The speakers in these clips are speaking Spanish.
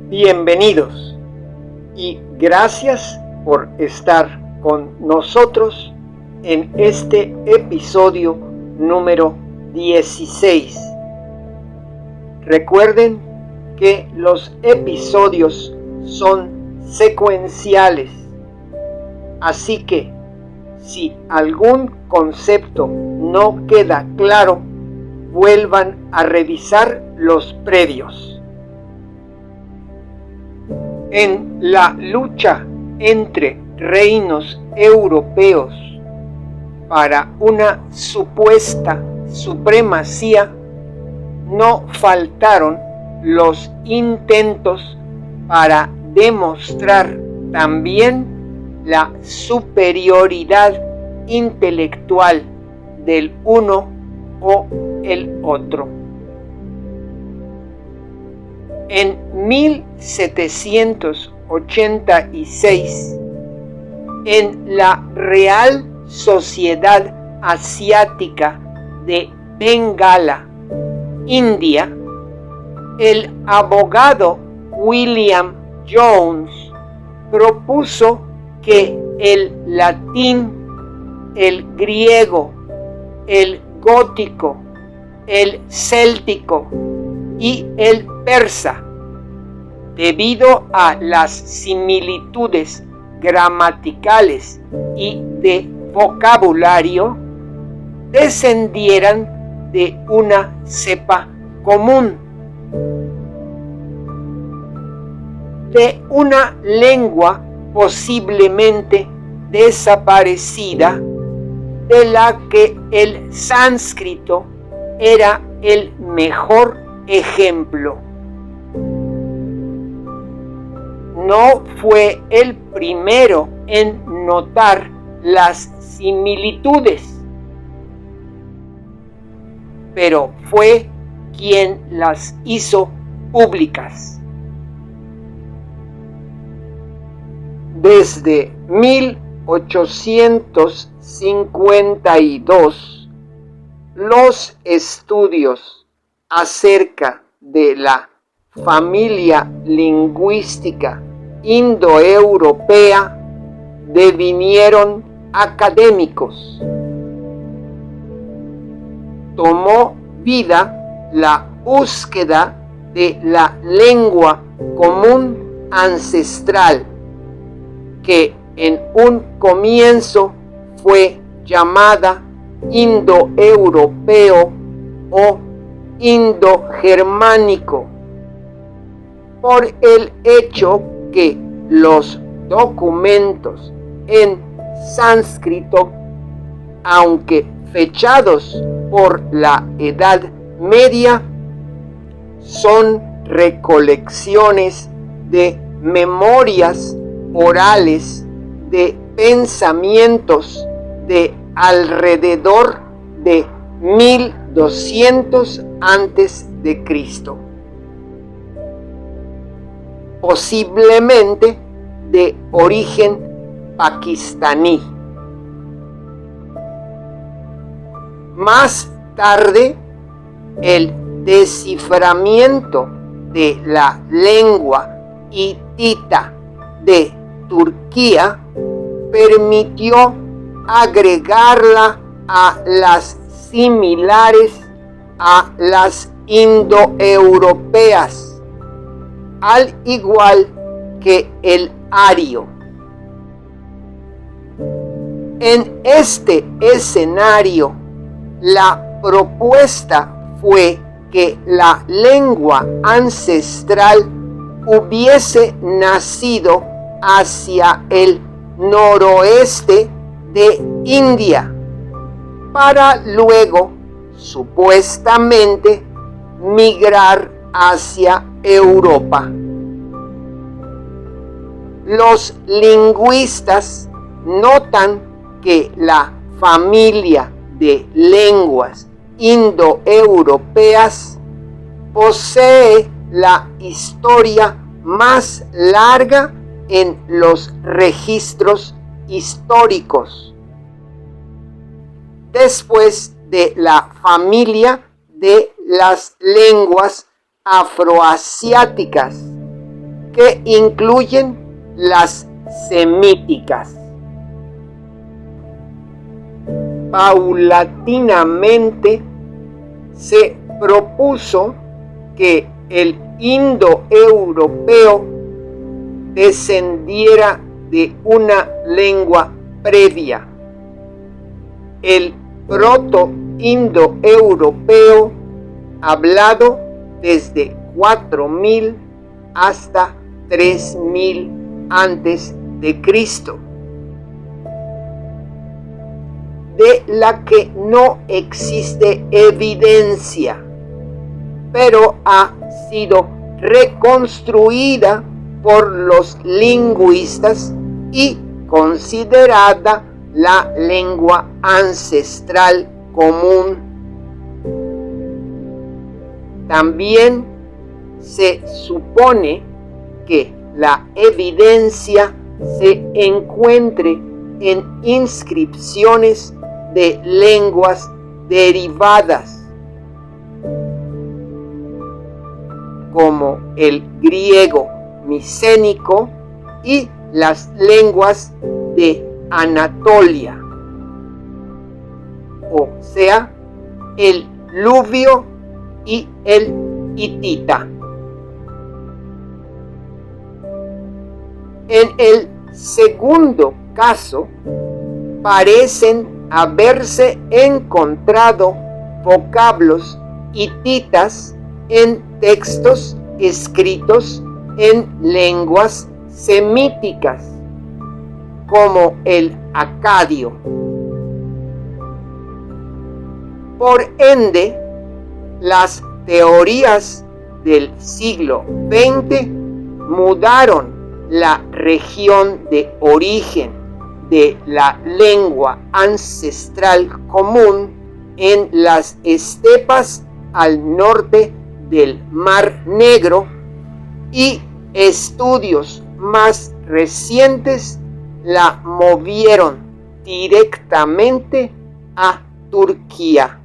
Bienvenidos y gracias por estar con nosotros en este episodio número 16. Recuerden que los episodios son secuenciales, así que si algún concepto no queda claro, vuelvan a revisar los previos. En la lucha entre reinos europeos para una supuesta supremacía, no faltaron los intentos para demostrar también la superioridad intelectual del uno o el otro. En 1786, en la Real Sociedad Asiática de Bengala, India, el abogado William Jones propuso que el latín, el griego, el gótico, el céltico y el persa, debido a las similitudes gramaticales y de vocabulario, descendieran de una cepa común, de una lengua posiblemente desaparecida, de la que el sánscrito era el mejor ejemplo. No fue el primero en notar las similitudes, pero fue quien las hizo públicas. Desde 1852, los estudios acerca de la familia lingüística indoeuropea devinieron académicos. Tomó vida la búsqueda de la lengua común ancestral, que en un comienzo fue llamada indoeuropeo o indogermánico, por el hecho que los documentos en sánscrito, aunque fechados por la Edad Media, son recolecciones de memorias orales de pensamientos de alrededor de 1200 a.C., posiblemente de origen pakistaní. Más tarde, el desciframiento de la lengua hitita de Turquía permitió agregarla a las similares a las indoeuropeas, al igual que el ario. En este escenario, la propuesta fue que la lengua ancestral hubiese nacido hacia el noroeste de India, para luego, supuestamente, migrar hacia Europa. Los lingüistas notan que la familia de lenguas indoeuropeas posee la historia más larga en los registros históricos, después de la familia de las lenguas afroasiáticas, que incluyen las semíticas. Paulatinamente se propuso que el indoeuropeo descendiera de una lengua previa, el proto-indoeuropeo, hablado desde 4000 hasta 3000 antes de Cristo, de la que no existe evidencia, pero ha sido reconstruida por los lingüistas y considerada la lengua ancestral común. También se supone que la evidencia se encuentre en inscripciones de lenguas derivadas, como el griego micénico y las lenguas de Anatolia, o sea, el luvio y el hitita. En el segundo caso, parecen haberse encontrado vocablos hititas en textos escritos en lenguas semíticas, como el acadio. Por ende, las teorías del siglo XX mudaron la región de origen de la lengua ancestral común en las estepas al norte del Mar Negro, y estudios más recientes la movieron directamente a Turquía,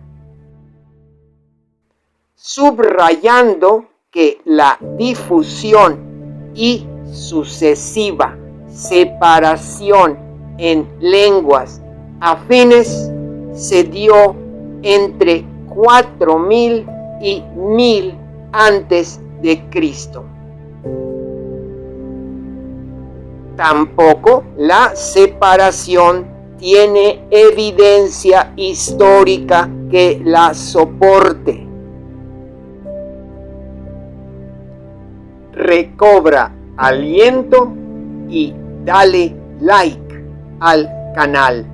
subrayando que la difusión y sucesiva separación en lenguas afines se dio entre 4000 y 1000 antes de Cristo. Tampoco la separación tiene evidencia histórica que la soporte. Recobra aliento y dale like al canal.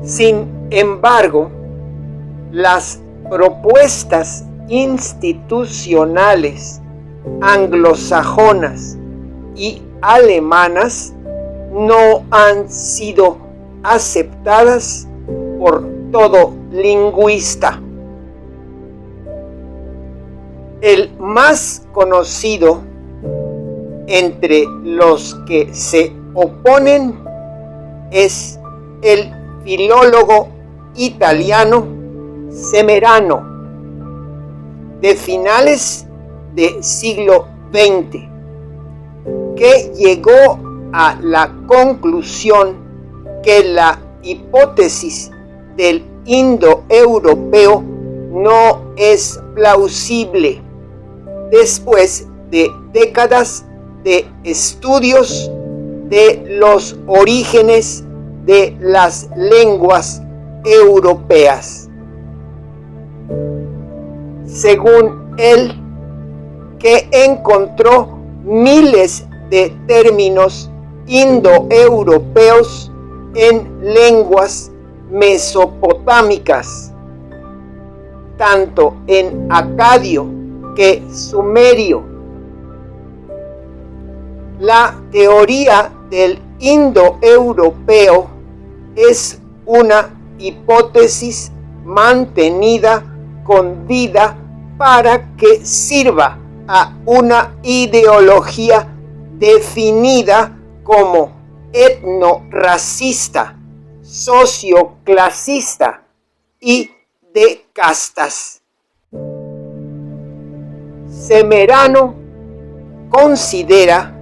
Sin embargo, las propuestas institucionales anglosajonas y alemanas no han sido aceptadas por todo lingüista. El más conocido entre los que se oponen es el filólogo italiano Semerano, de finales del siglo XX, que llegó a la conclusión que la hipótesis del indoeuropeo no es plausible después de décadas de estudios de los orígenes de las lenguas europeas. Según él, que encontró miles de términos indoeuropeos en lenguas mesopotámicas, tanto en acadio que sumerio. La teoría del indoeuropeo es una hipótesis mantenida con vida para que sirva a una ideología definida como etnorracista, socioclasista y de castas. Semerano considera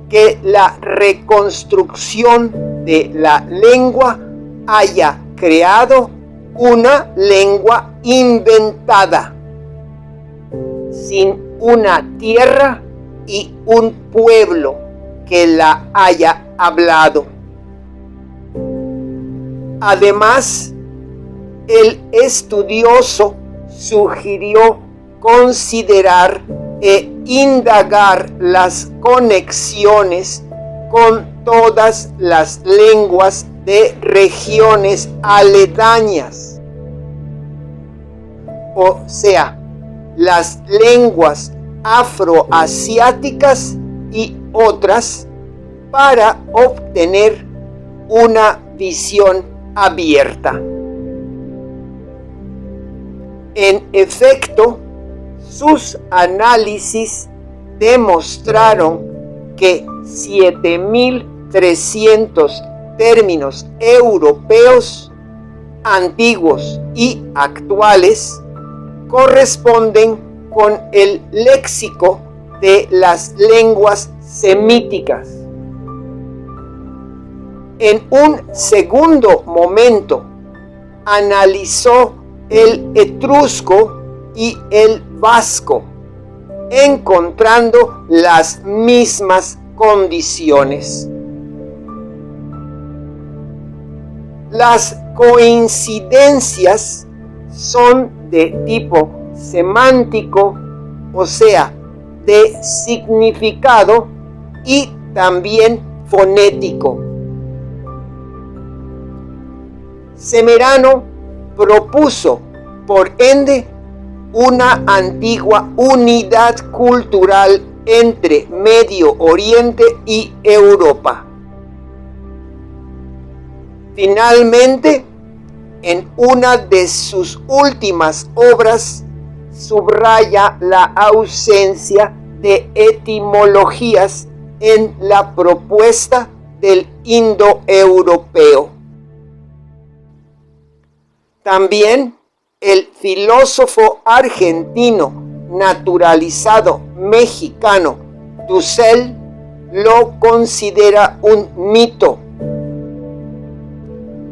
que la reconstrucción de la lengua haya creado una lengua inventada, sin una tierra y un pueblo que la haya hablado. Además, el estudioso sugirió considerar e indagar las conexiones con todas las lenguas de regiones aledañas, o sea, las lenguas afroasiáticas y otras, para obtener una visión abierta. En efecto, sus análisis demostraron que 7.300 términos europeos, antiguos y actuales, corresponden con el léxico de las lenguas semíticas. En un segundo momento, analizó el etrusco y el vasco, encontrando las mismas condiciones. Las coincidencias son de tipo semántico, o sea, de significado, y también fonético. Semerano propuso, por ende, una antigua unidad cultural entre Medio Oriente y Europa. Finalmente, en una de sus últimas obras, subraya la ausencia de etimologías en la propuesta del indoeuropeo. También el filósofo argentino naturalizado mexicano Dussel lo considera un mito,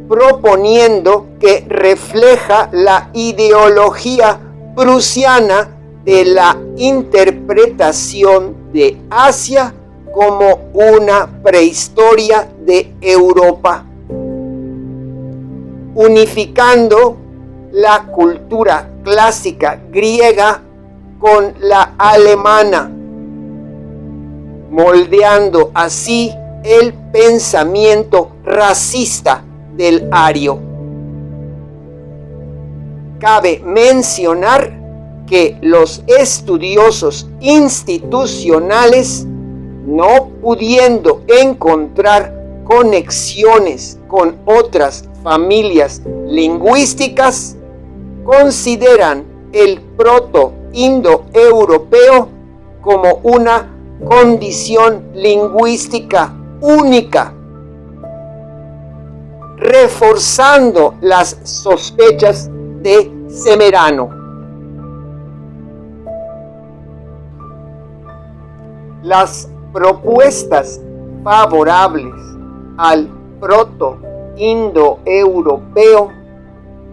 proponiendo que refleja la ideología prusiana de la interpretación de Asia como una prehistoria de Europa, unificando la cultura clásica griega con la alemana, moldeando así el pensamiento racista del ario. Cabe mencionar que los estudiosos institucionales, no pudiendo encontrar conexiones con otras familias lingüísticas, consideran el proto-indoeuropeo como una condición lingüística única, reforzando las sospechas de Semerano. Las propuestas favorables al proto-indoeuropeo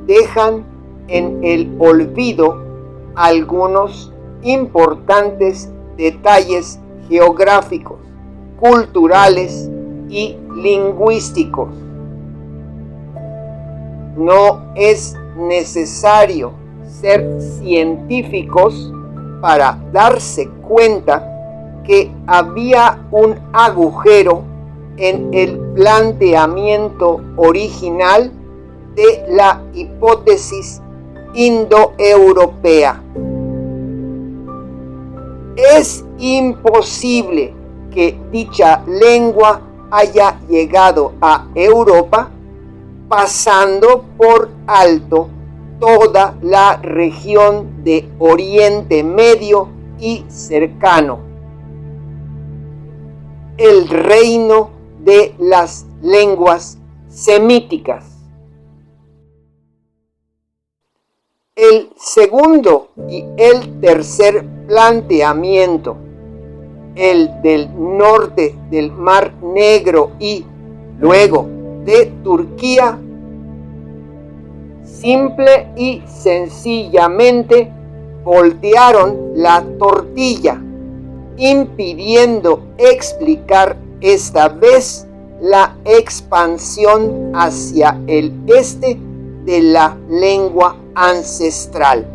dejan en el olvido algunos importantes detalles geográficos, culturales y lingüísticos. No es necesario ser científicos para darse cuenta que había un agujero en el planteamiento original de la hipótesis indoeuropea. Es imposible que dicha lengua haya llegado a Europa pasando por alto toda la región de Oriente Medio y cercano, el reino de las lenguas semíticas. El segundo y el tercer planteamiento, el del norte del Mar Negro y luego de Turquía, simple y sencillamente voltearon la tortilla, impidiendo explicar esta vez la expansión hacia el este de la lengua ancestral.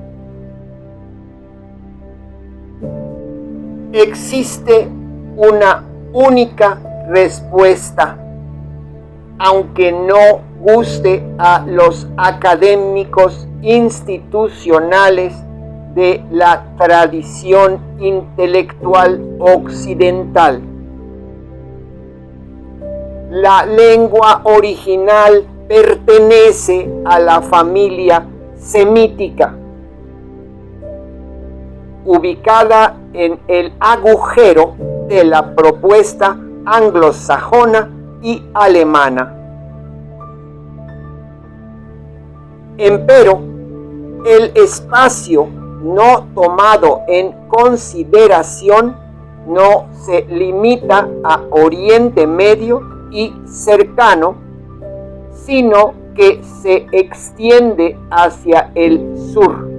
Existe una única respuesta, aunque no guste a los académicos institucionales de la tradición intelectual occidental. La lengua original pertenece a la familia semítica, ubicada en el agujero de la propuesta anglosajona y alemana. Empero, el espacio no tomado en consideración no se limita a Oriente Medio y cercano, sino que se extiende hacia el sur,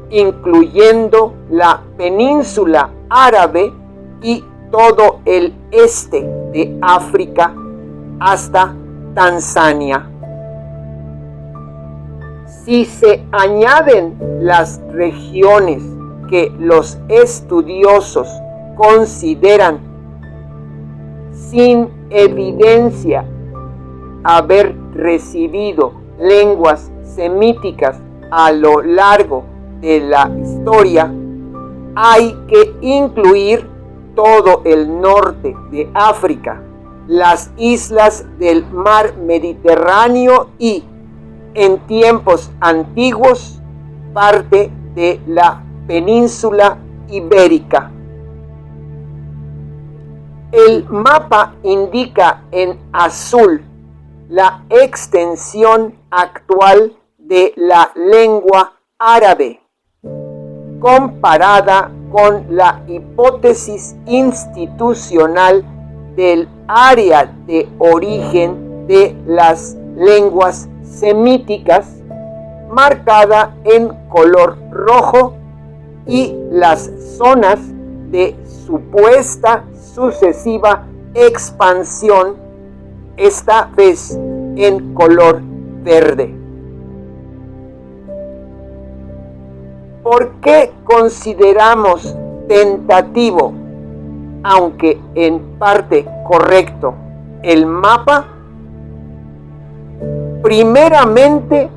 incluyendo la península árabe y todo el este de África hasta Tanzania. Si se añaden las regiones que los estudiosos consideran sin evidencia haber recibido lenguas semíticas a lo largo de la historia, hay que incluir todo el norte de África, las islas del mar Mediterráneo y, en tiempos antiguos, parte de la península ibérica. El mapa indica en azul la extensión actual de la lengua árabe, comparada con la hipótesis institucional del área de origen de las lenguas semíticas, marcada en color rojo, y las zonas de supuesta sucesiva expansión, esta vez en color verde. ¿Por qué consideramos tentativo, aunque en parte correcto, el mapa? Primeramente,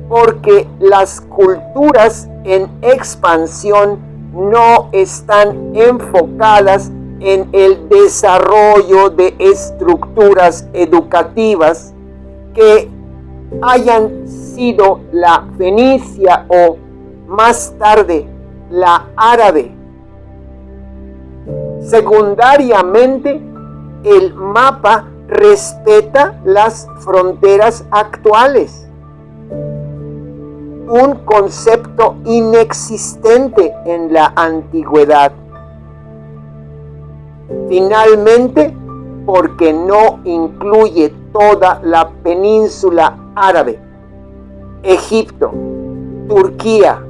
porque las culturas en expansión no están enfocadas en el desarrollo de estructuras educativas que hayan sido la fenicia o más tarde la árabe. Secundariamente, el mapa respeta las fronteras actuales, un concepto inexistente en la antigüedad. Finalmente, porque no incluye toda la península árabe, Egipto, Turquía,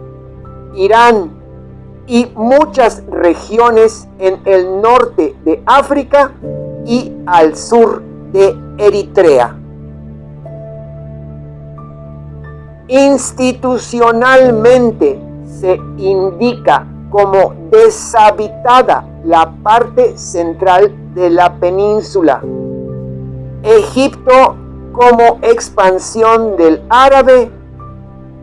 Irán y muchas regiones en el norte de África y al sur de Eritrea. Institucionalmente se indica como deshabitada la parte central de la península, Egipto como expansión del árabe,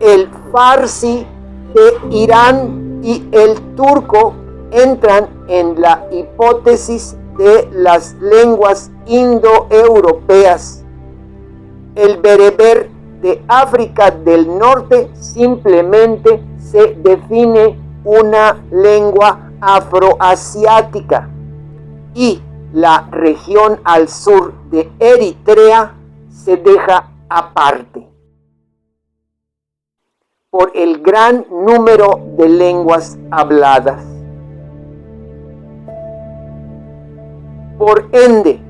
el farsi de Irán y el turco entran en la hipótesis de las lenguas indoeuropeas. El bereber de África del Norte simplemente se define una lengua afroasiática, y la región al sur de Eritrea se deja aparte. por el gran número de lenguas habladas. Por ende,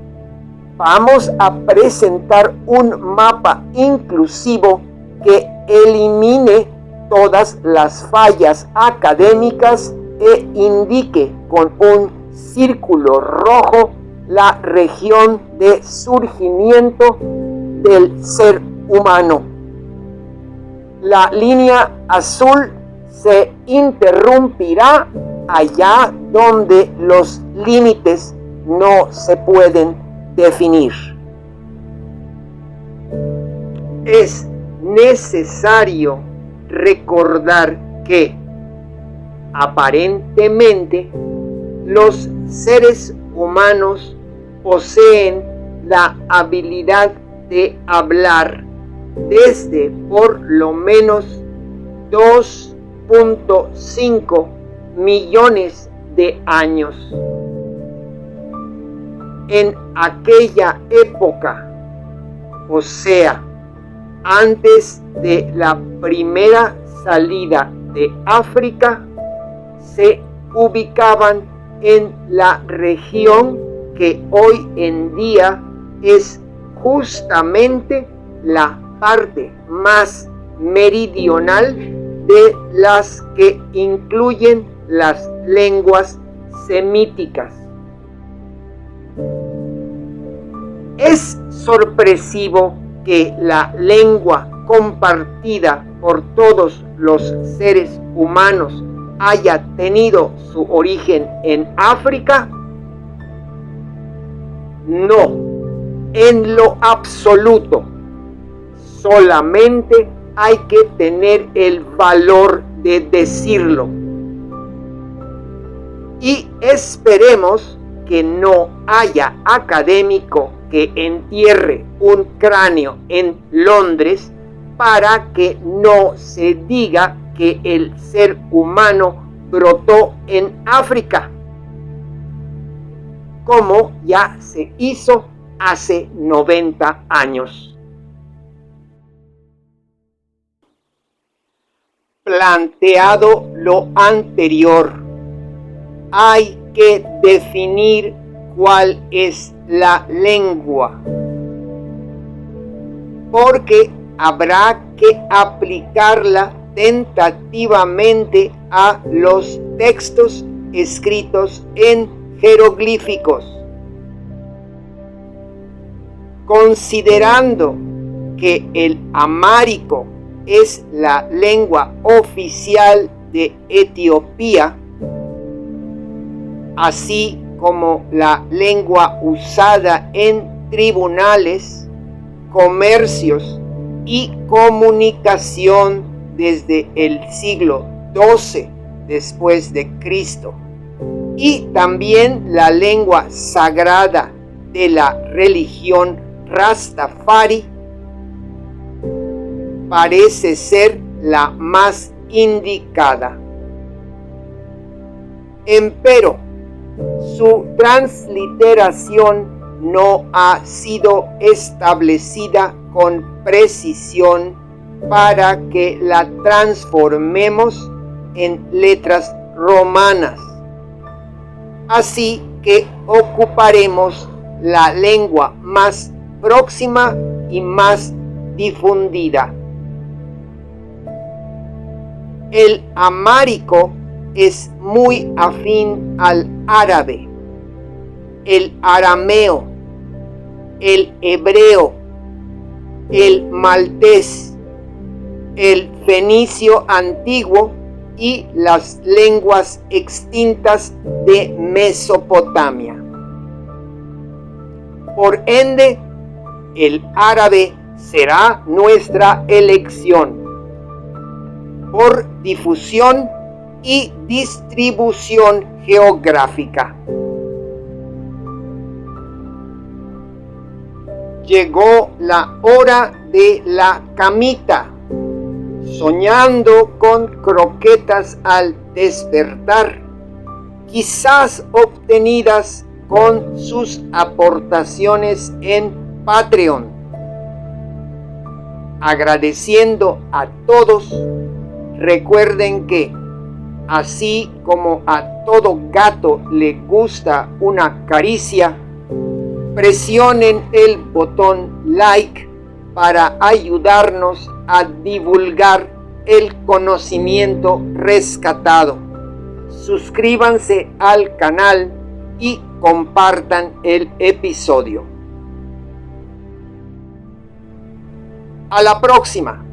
vamos a presentar un mapa inclusivo que elimine todas las fallas académicas e indique con un círculo rojo la región de surgimiento del ser humano. La línea azul se interrumpirá allá donde los límites no se pueden definir. Es necesario recordar que aparentemente los seres humanos poseen la habilidad de hablar desde por lo menos 2.5 millones de años. En aquella época, o sea, antes de la primera salida de África, se ubicaban en la región que hoy en día es justamente la parte más meridional de las que incluyen las lenguas semíticas. Es sorpresivo que la lengua compartida por todos los seres humanos haya tenido su origen en África. No, en lo absoluto. Solamente hay que tener el valor de decirlo. Y esperemos que no haya académico que entierre un cráneo en Londres para que no se diga que el ser humano brotó en África, como ya se hizo hace 90 años. Planteado lo anterior, hay que definir cuál es la lengua, porque habrá que aplicarla tentativamente a los textos escritos en jeroglíficos. Considerando que el amárico es la lengua oficial de Etiopía, así como la lengua usada en tribunales, comercios y comunicación desde el siglo XII después de Cristo, y también la lengua sagrada de la religión Rastafari, parece ser la más indicada. Empero, su transliteración no ha sido establecida con precisión para que la transformemos en letras romanas. Así que ocuparemos la lengua más próxima y más difundida. El amárico es muy afín al árabe, el arameo, el hebreo, el maltés, el fenicio antiguo y las lenguas extintas de Mesopotamia. Por ende, el árabe será nuestra elección por difusión y distribución geográfica. Llegó la hora de la camita, soñando con croquetas al despertar, quizás obtenidas con sus aportaciones en Patreon. Agradeciendo a todos Recuerden que, así como a todo gato le gusta una caricia, presionen el botón like para ayudarnos a divulgar el conocimiento rescatado. Suscríbanse al canal y compartan el episodio. A la próxima.